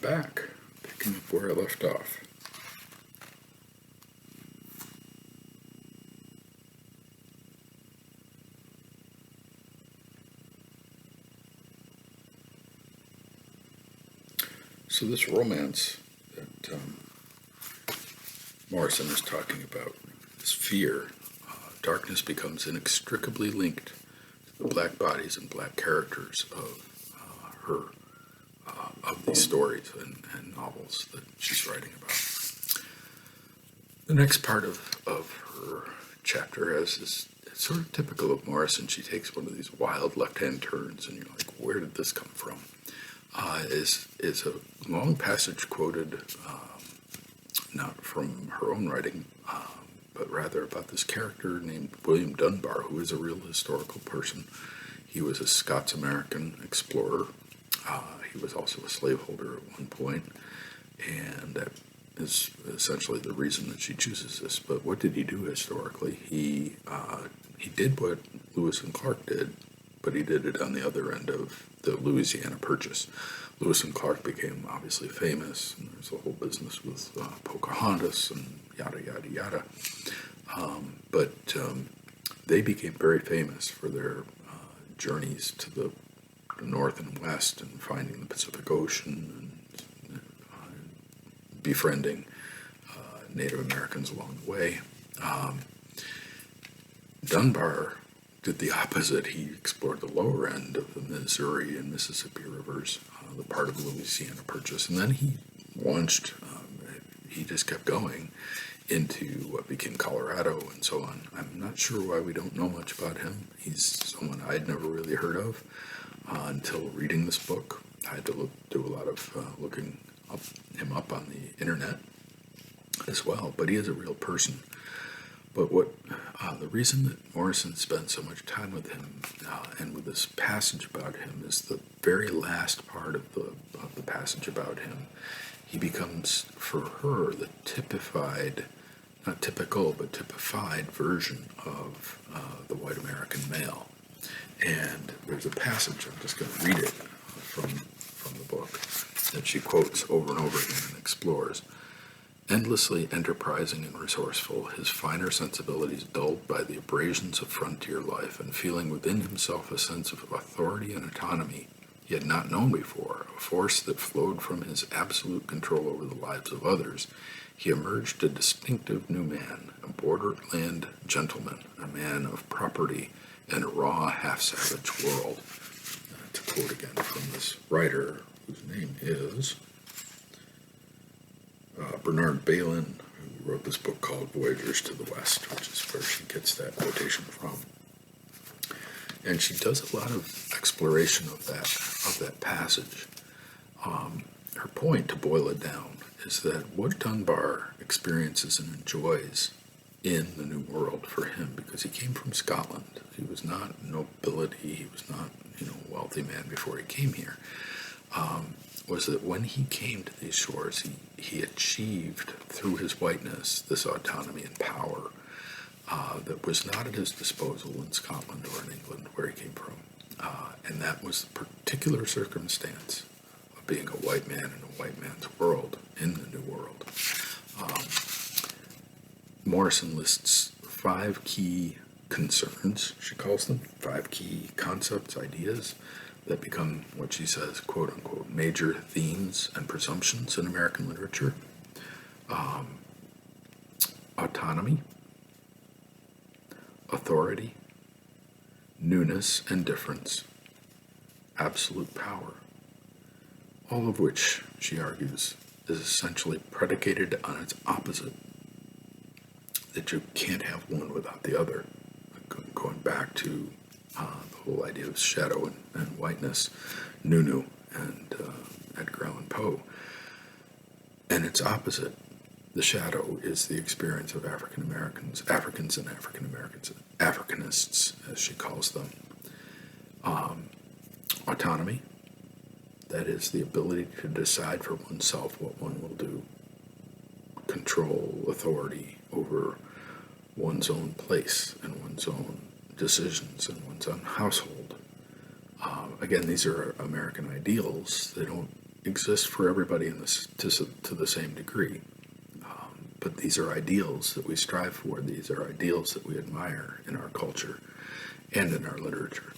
back, picking up where I left off. So this romance that Morrison is talking about, this fear, darkness becomes inextricably linked to the black bodies and black characters of of these stories and novels that she's writing about. The next part of her chapter is sort of typical of Morrison. She takes one of these wild left-hand turns, and you're like, where did this come from? Is a long passage quoted, not from her own writing, but rather about this character named William Dunbar, who is a real historical person. He was a Scots-American explorer. He was also a slaveholder at one point, and that is essentially the reason that she chooses this. But what did he do historically? He did what Lewis and Clark did, but he did it on the other end of the Louisiana Purchase. Lewis and Clark became obviously famous, and there's a whole business with Pocahontas and yada, yada, yada. But they became very famous for their journeys to the north and west and finding the Pacific Ocean and befriending Native Americans along the way. Dunbar did the opposite. He explored the lower end of the Missouri and Mississippi rivers, the part of the Louisiana Purchase, and then he launched, he just kept going into what became Colorado and so on. I'm not sure why we don't know much about him. He's someone I'd never really heard of until reading this book. I had to do a lot of looking him up on the internet as well, but he is a real person. But the reason that Morrison spent so much time with him and with this passage about him is the very last part of the passage about him. He becomes, for her, the typified, not typical, but typified version of the white American male. And there's a passage, I'm just going to read it from the book, that she quotes over and over again and explores. Endlessly enterprising and resourceful, his finer sensibilities dulled by the abrasions of frontier life, and feeling within himself a sense of authority and autonomy he had not known before, a force that flowed from his absolute control over the lives of others, he emerged a distinctive new man, a borderland gentleman, a man of property in a raw, half-savage world. To quote again from this writer, whose name is Bernard Balin, who wrote this book called Voyagers to the West, which is where she gets that quotation from. And she does a lot of exploration of that passage. Her point, to boil it down, is that what Dunbar experiences and enjoys in the New World for him, because he came from Scotland, he was not nobility, he was not a wealthy man before he came here, was that when he came to these shores, he achieved through his whiteness this autonomy and power that was not at his disposal in Scotland or in England, where he came from. And that was the particular circumstance of being a white man in a white man's world, in the New World. Morrison lists 5 key concerns, she calls them, 5 key concepts, ideas, that become what she says, quote unquote, major themes and presumptions in American literature. Autonomy, authority, newness and difference, absolute power, all of which, she argues, is essentially predicated on its opposite, that you can't have one without the other. Going back to the whole idea of shadow and whiteness, Nunu and Edgar Allan Poe. And its opposite, the shadow, is the experience of African Americans and African Americans, Africanists, as she calls them. Autonomy, that is the ability to decide for oneself what one will do. Control, authority over one's own place and one's own decisions and one's own household. Again, these are American ideals. They don't exist for everybody to the same degree. But these are ideals that we strive for. These are ideals that we admire in our culture and in our literature.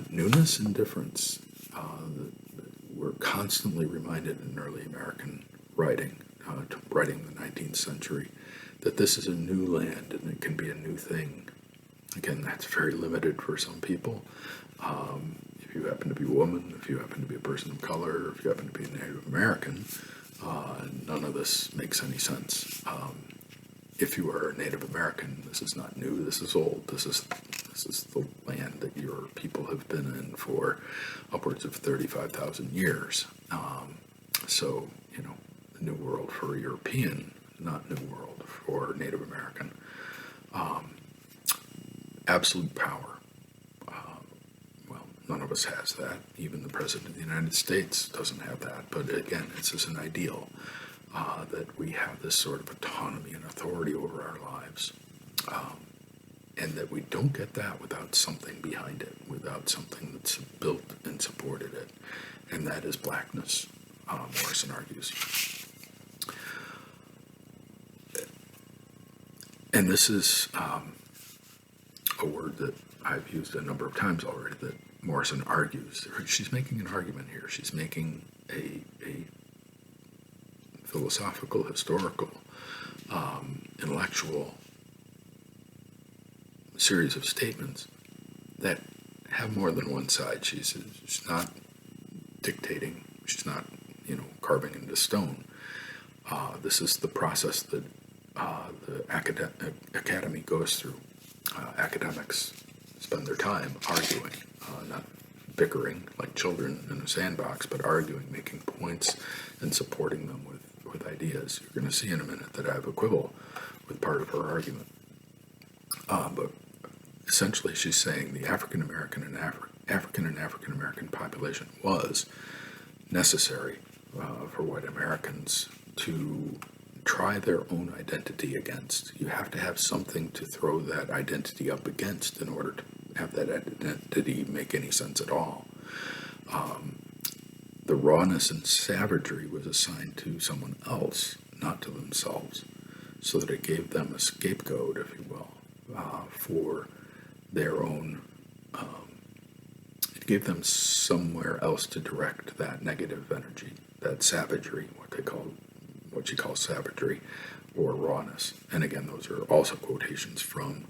Newness and difference. We're constantly reminded in early American writing, writing in the 19th century, that this is a new land and it can be a new thing. Again, that's very limited for some people. If you happen to be a woman, if you happen to be a person of color, if you happen to be a Native American, none of this makes any sense. If you are a Native American, this is not new, this is old. This is the land that your people have been in for upwards of 35,000 years. So, the New World for a European, not New World for Native American. Absolute power. Well, none of us has that. Even the President of the United States doesn't have that. But again, it's just an ideal that we have this sort of autonomy and authority over our lives. And that we don't get that without something behind it, without something that's built and supported it. And that is blackness, Morrison argues. And this is a word that I've used a number of times already, that Morrison argues. She's making an argument here. She's making a philosophical, historical, intellectual series of statements that have more than one side. She's not dictating. She's not, carving into stone. This is the process that the academy goes through. Academics spend their time arguing, not bickering like children in a sandbox, but arguing, making points, and supporting them with ideas. You're going to see in a minute that I have a quibble with part of her argument. But essentially, she's saying the African American and African American population was necessary for white Americans to try their own identity against. You have to have something to throw that identity up against in order to have that identity make any sense at all. The rawness and savagery was assigned to someone else, not to themselves, so that it gave them a scapegoat, if you will, for their own. It gave them somewhere else to direct that negative energy, that savagery, what she calls savagery or rawness. And again, those are also quotations from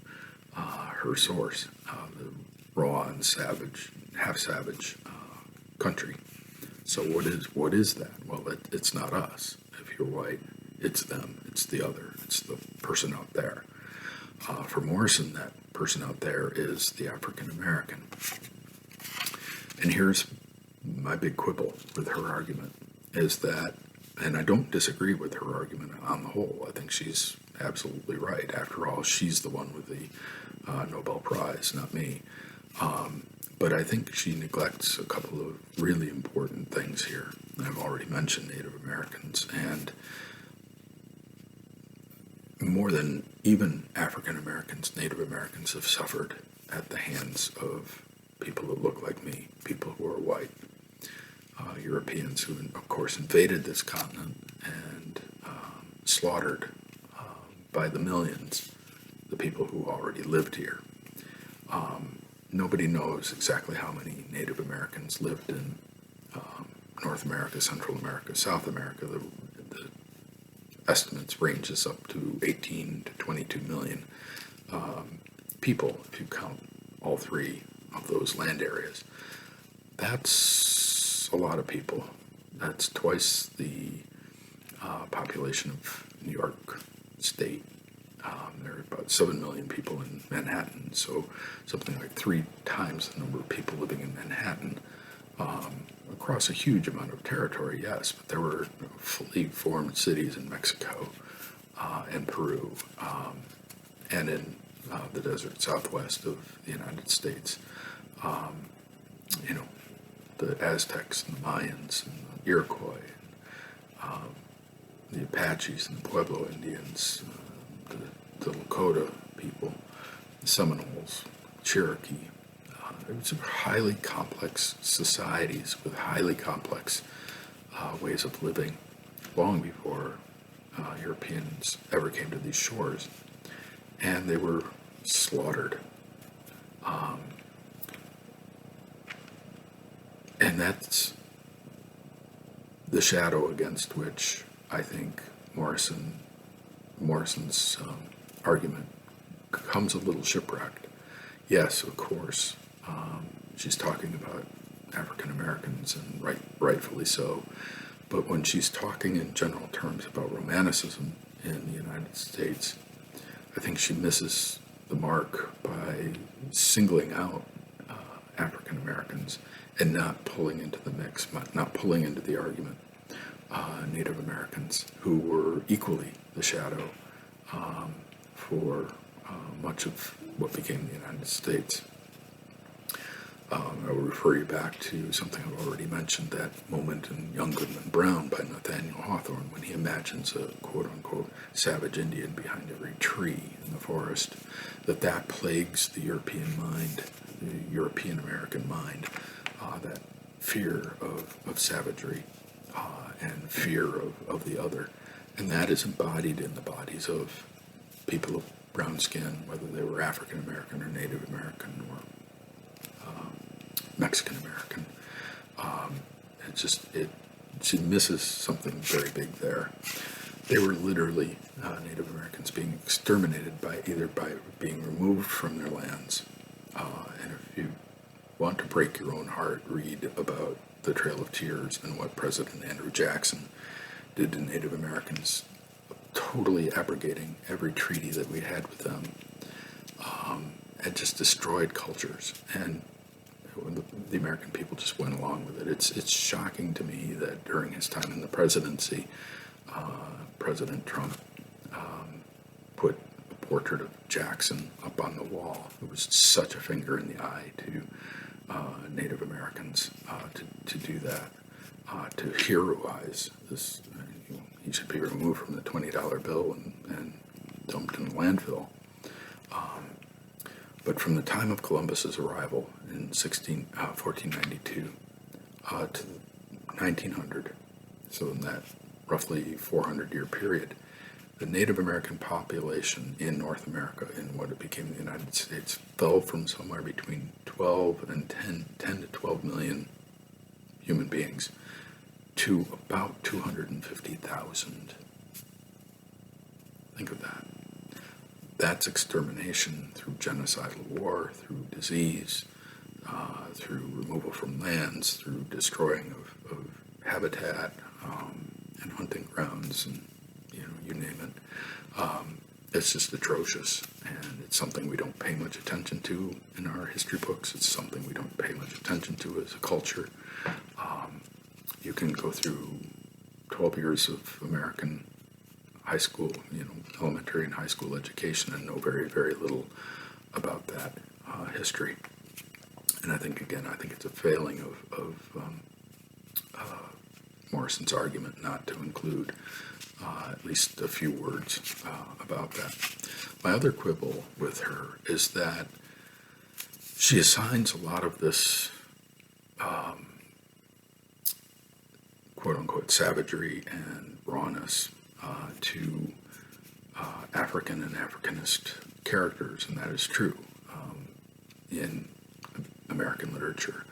her source, the raw and savage, half-savage country. So what is that? Well, it's not us. If you're white, it's them. It's the other. It's the person out there. For Morrison, that person out there is the African American. And here's my big quibble with her argument, is that, and I don't disagree with her argument on the whole. I think she's absolutely right. After all, she's the one with the Nobel Prize, not me. But I think she neglects a couple of really important things here. I've already mentioned Native Americans, and more than even African Americans, Native Americans have suffered at the hands of people that look like me, people who are white. Europeans who, of course, invaded this continent and slaughtered by the millions the people who already lived here. Nobody knows exactly how many Native Americans lived in North America, Central America, South America. The estimates ranges up to 18 to 22 million people, if you count all three of those land areas. That's a lot of people. That's twice the population of New York State. There are about 7 million people in Manhattan, so something like 3 times the number of people living in Manhattan across a huge amount of territory, yes, but there were fully formed cities in Mexico and Peru and in the desert southwest of the United States. The Aztecs and the Mayans and the Iroquois, and, the Apaches and the Pueblo Indians, the Lakota people, the Seminoles, Cherokee. It was highly complex societies with highly complex ways of living long before Europeans ever came to these shores, and they were slaughtered. And that's the shadow against which I think Morrison's argument comes a little shipwrecked. Yes, of course, she's talking about African Americans, and rightfully so. But when she's talking in general terms about Romanticism in the United States, I think she misses the mark by singling out African Americans and not pulling into the mix, not pulling into the argument Native Americans, who were equally the shadow for much of what became the United States. I will refer you back to something I've already mentioned, that moment in Young Goodman Brown by Nathaniel Hawthorne, when he imagines a quote-unquote savage Indian behind every tree in the forest, that plagues the European mind, the European American mind, that fear of savagery and fear of the other. And that is embodied in the bodies of people of brown skin, whether they were African American or Native American or Mexican American. She misses something very big there. They were literally Native Americans being exterminated either by being removed from their lands. And if you want to break your own heart, read about the Trail of Tears and what President Andrew Jackson did to Native Americans, totally abrogating every treaty that we had with them, and just destroyed cultures. And the American people just went along with it. It's shocking to me that during his time in the presidency, President Trump put a portrait of Jackson up on the wall. It was such a finger in the eye to Native Americans to do that, to heroize this. He should be removed from the $20 bill and dumped in the landfill. But from the time of Columbus's arrival in 1492 to 1900, so in that roughly 400-year period, the Native American population in North America, in what it became the United States, fell from somewhere between 12 and 10 to 12 million human beings to about 250,000. Think of that. That's extermination through genocidal war, through disease, through removal from lands, through destroying of habitat and hunting grounds, and you name it. It's just atrocious, and it's something we don't pay much attention to in our history books. It's something we don't pay much attention to as a culture. You can go through 12 years of American high school, elementary and high school education, and know very, very little about that history. And I think it's a failing of Morrison's argument not to include at least a few words about that. My other quibble with her is that she assigns a lot of this quote-unquote savagery and rawness to African and Africanist characters, and that is true in American literature.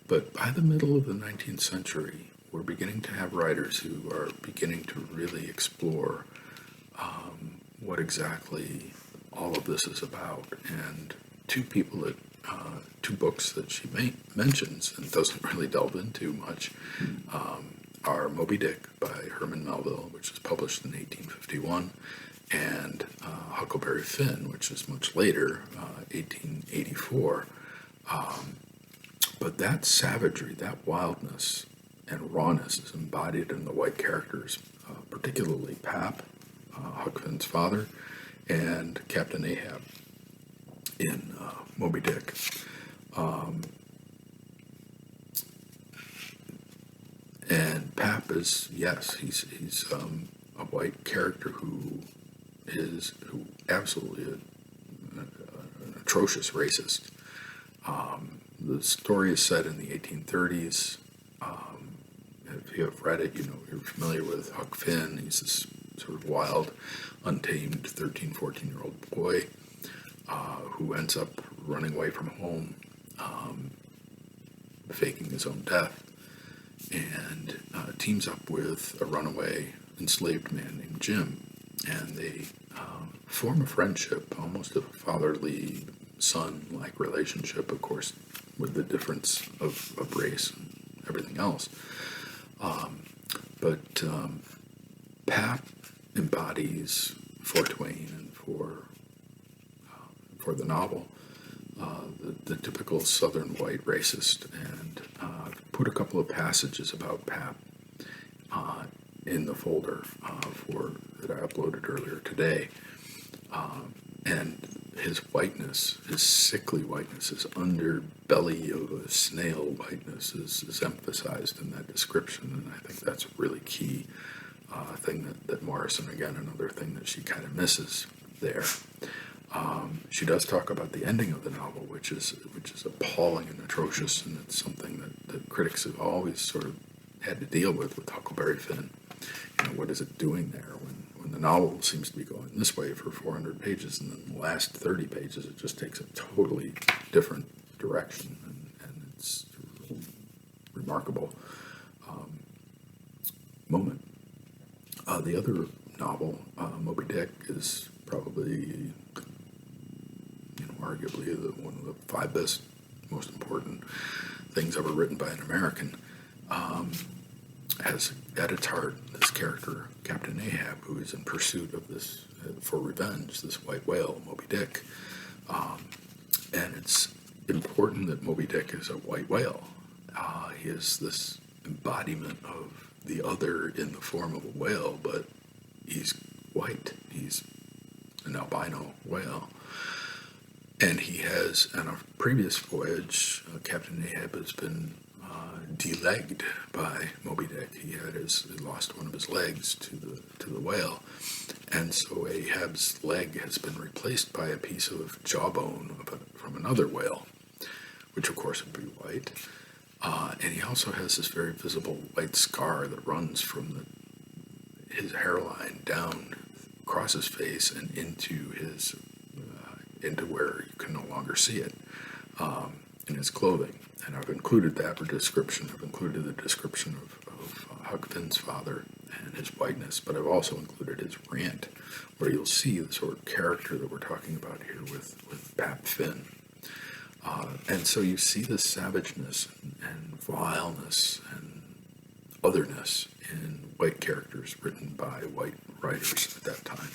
But by the middle of the 19th century, we're beginning to have writers who are beginning to really explore what exactly all of this is about. And two books that she mentions and doesn't really delve into much are Moby Dick by Herman Melville, which was published in 1851, and Huckleberry Finn, which is much later, 1884. But that savagery, that wildness and rawness is embodied in the white characters, particularly Pap, Huck Finn's father, and Captain Ahab in Moby Dick. And Pap is, yes, he's a white character who absolutely an atrocious racist. The story is set in the 1830s. if you have read it, you're familiar with Huck Finn. He's this sort of wild, untamed 13, 14-year-old boy who ends up running away from home, faking his own death, and teams up with a runaway enslaved man named Jim, and they form a friendship, almost a fatherly son-like relationship, of course, with the difference of race and everything else. But Pap embodies for Twain and for the novel the typical Southern white racist, and put a couple of passages about Pap in the folder that I uploaded earlier today. And his whiteness, his sickly whiteness, his underbelly of a snail whiteness is emphasized in that description, and I think that's a really key thing that Morrison, again, another thing that she kind of misses there. She does talk about the ending of the novel, which is appalling and atrocious, and it's something that critics have always sort of had to deal with Huckleberry Finn. What is it doing there when the novel seems to be going this way for 400 pages, and then the last 30 pages it just takes a totally different direction, and it's a remarkable moment. The other novel, Moby Dick, is probably, arguably one of the 5 best, most important things ever written by an American. Has at its heart this character, Captain Ahab, who is in pursuit of this, for revenge, this white whale, Moby Dick. And it's important that Moby Dick is a white whale. He is this embodiment of the other in the form of a whale, but he's white. He's an albino whale. And he has, on a previous voyage, Captain Ahab has been delegged by Moby Dick. He lost one of his legs to the whale, and so Ahab's leg has been replaced by a piece of jawbone from another whale, which of course would be white. And he also has this very visible white scar that runs from his hairline down across his face and into where you can no longer see it in his clothing. And I've included that description. I've included the description of Huck Finn's father and his whiteness, but I've also included his rant, where you'll see the sort of character that we're talking about here with Pap Finn. And so you see the savageness and vileness and otherness in white characters written by white writers at that time.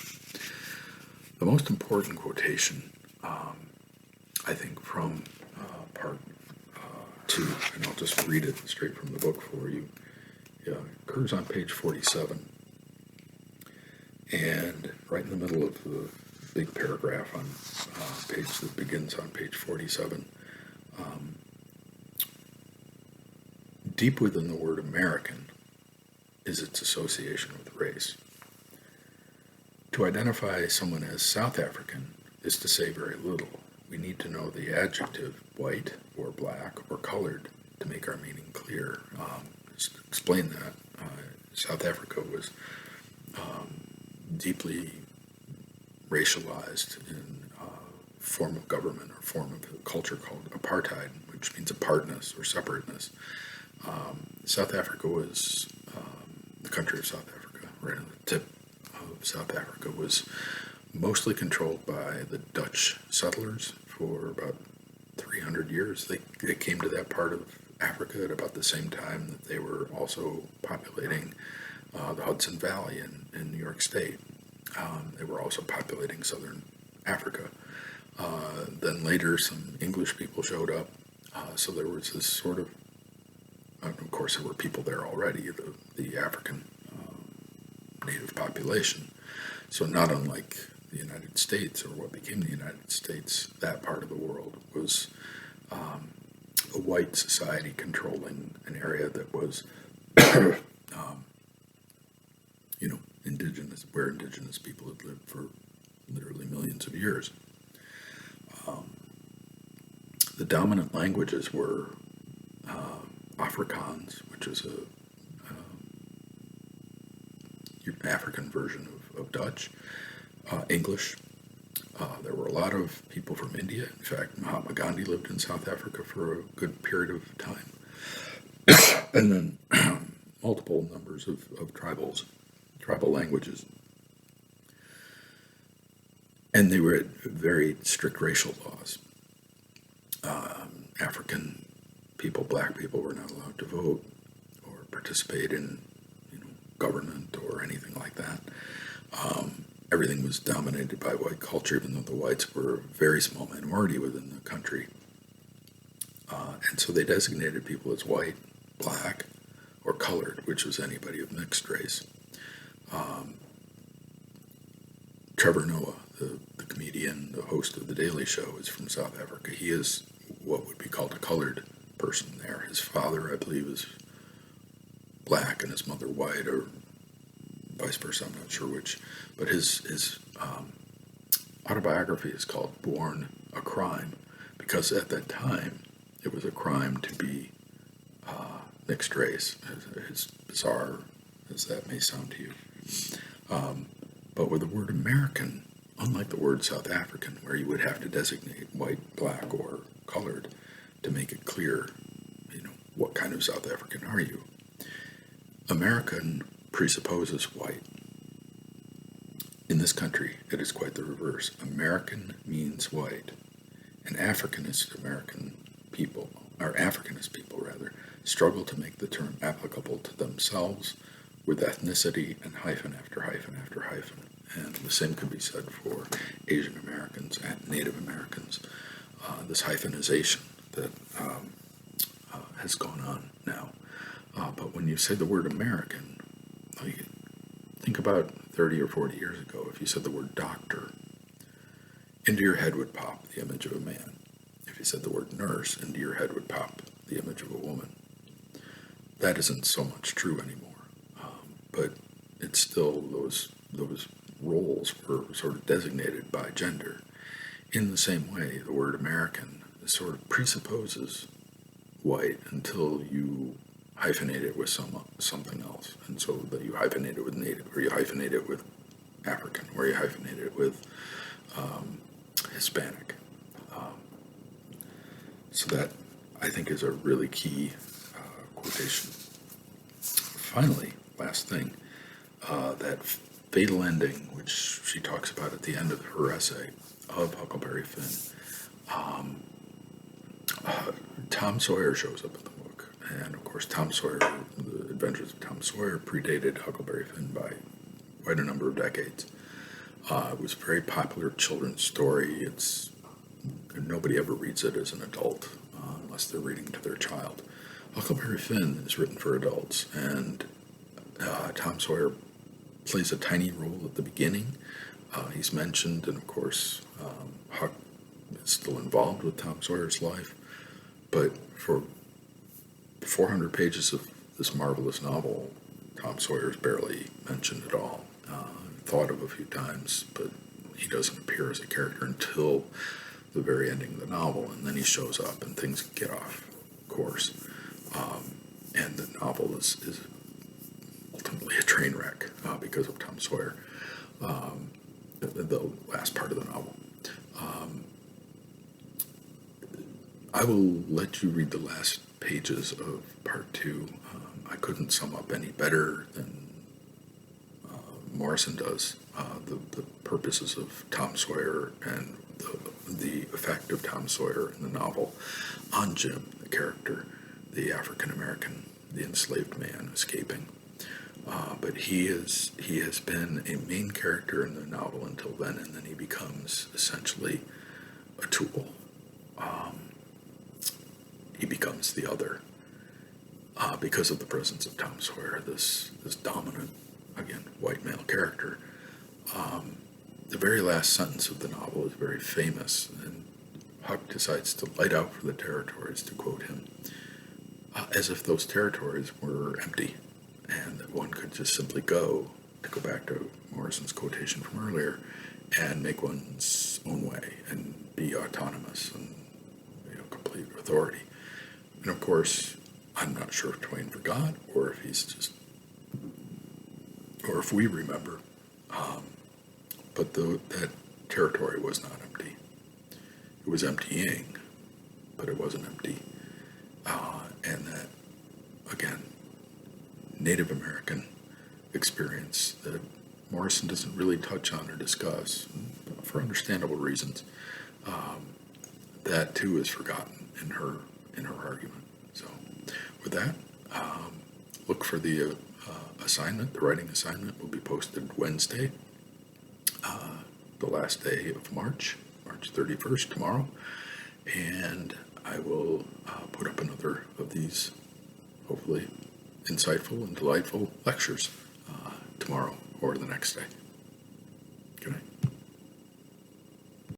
The most important quotation, I think, from part 2, and I'll just read it straight from the book for you, occurs on page 47. And right in the middle of the big paragraph on page that begins on page 47, deep within the word American is its association with race. To identify someone as South African is to say very little. We need to know the adjective white or black or colored to make our meaning clear. Just to explain that, South Africa was deeply racialized in a form of government or form of culture called apartheid, which means apartness or separateness. South Africa was, the country of South Africa, right on the tip of South Africa, was mostly controlled by the Dutch settlers for about 300 years. They came to that part of Africa at about the same time that they were also populating the Hudson Valley in New York State. They were also populating southern Africa. Then later some English people showed up, so there was this sort of course there were people there already, the African native population. So not unlike the United States, or what became the United States, that part of the world was a white society controlling an area that was, indigenous, where indigenous people had lived for literally millions of years. The dominant languages were Afrikaans, which is African version of Dutch, English. There were a lot of people from India. In fact, Mahatma Gandhi lived in South Africa for a good period of time. And then multiple numbers of tribal languages. And they were at very strict racial laws. African people, black people, were not allowed to vote or participate in, government or anything like that. Everything was dominated by white culture, even though the whites were a very small minority within the country. And so they designated people as white, black, or colored, which was anybody of mixed race. Trevor Noah, the comedian, the host of The Daily Show, is from South Africa. He is what would be called a colored person there. His father, I believe, is black and his mother white, or vice versa, I'm not sure which. But his autobiography is called Born a Crime, because at that time it was a crime to be mixed race, as bizarre as that may sound to you. But with the word American, unlike the word South African, where you would have to designate white, black, or colored to make it clear, what kind of South African are you? American presupposes white. In this country, it is quite the reverse. American means white, and Africanist people rather, struggle to make the term applicable to themselves with ethnicity and hyphen after hyphen after hyphen. And the same could be said for Asian Americans and Native Americans. This hyphenization that has gone on now. But when you say the word American, think about 30 or 40 years ago, if you said the word doctor, into your head would pop the image of a man. If you said the word nurse, into your head would pop the image of a woman. That isn't so much true anymore. But it's still those roles were sort of designated by gender. In the same way, the word American sort of presupposes white until you hyphenate it with something else. And so that you hyphenate it with Native, or you hyphenate it with African, or you hyphenate it with Hispanic. So that, I think, is a really key quotation. Finally, last thing, that fatal ending, which she talks about at the end of her essay of Huckleberry Finn. Tom Sawyer shows up in the book, and of course Tom Sawyer, the Adventures of Tom Sawyer, predated Huckleberry Finn by quite a number of decades. It was a very popular children's story. Nobody ever reads it as an adult unless they're reading to their child. Huckleberry Finn is written for adults, and Tom Sawyer plays a tiny role at the beginning. He's mentioned, and of course Huck is still involved with Tom Sawyer's life, but for 400 pages of this marvelous novel, Tom Sawyer's barely mentioned at all. Thought of a few times, but he doesn't appear as a character until the very ending of the novel, and then he shows up and things get off course. And the novel is ultimately a train wreck because of Tom Sawyer, the last part of the novel. I will let you read the last pages of part 2. I couldn't sum up any better than Morrison does the purposes of Tom Sawyer and the effect of Tom Sawyer in the novel on Jim, the character, the African American, the enslaved man escaping. But he has been a main character in the novel until then, and then he becomes essentially a tool. He becomes the other because of the presence of Tom Sawyer, this dominant, again, white male character. The very last sentence of the novel is very famous, and Huck decides to light out for the territories, to quote him, as if those territories were empty and that one could just simply go, to go back to Morrison's quotation from earlier, and make one's own way and be autonomous and complete authority. And of course, I'm not sure if Twain forgot or if he's just or if we remember. But that territory was not empty. It was emptying, but it wasn't empty. And that, again, Native American experience that Morrison doesn't really touch on or discuss, for understandable reasons, that too is forgotten in her argument. So, with that, look for the assignment. The writing assignment will be posted Wednesday, the last day of March 31st, tomorrow, and I will put up another of these, hopefully insightful and delightful lectures tomorrow or the next day.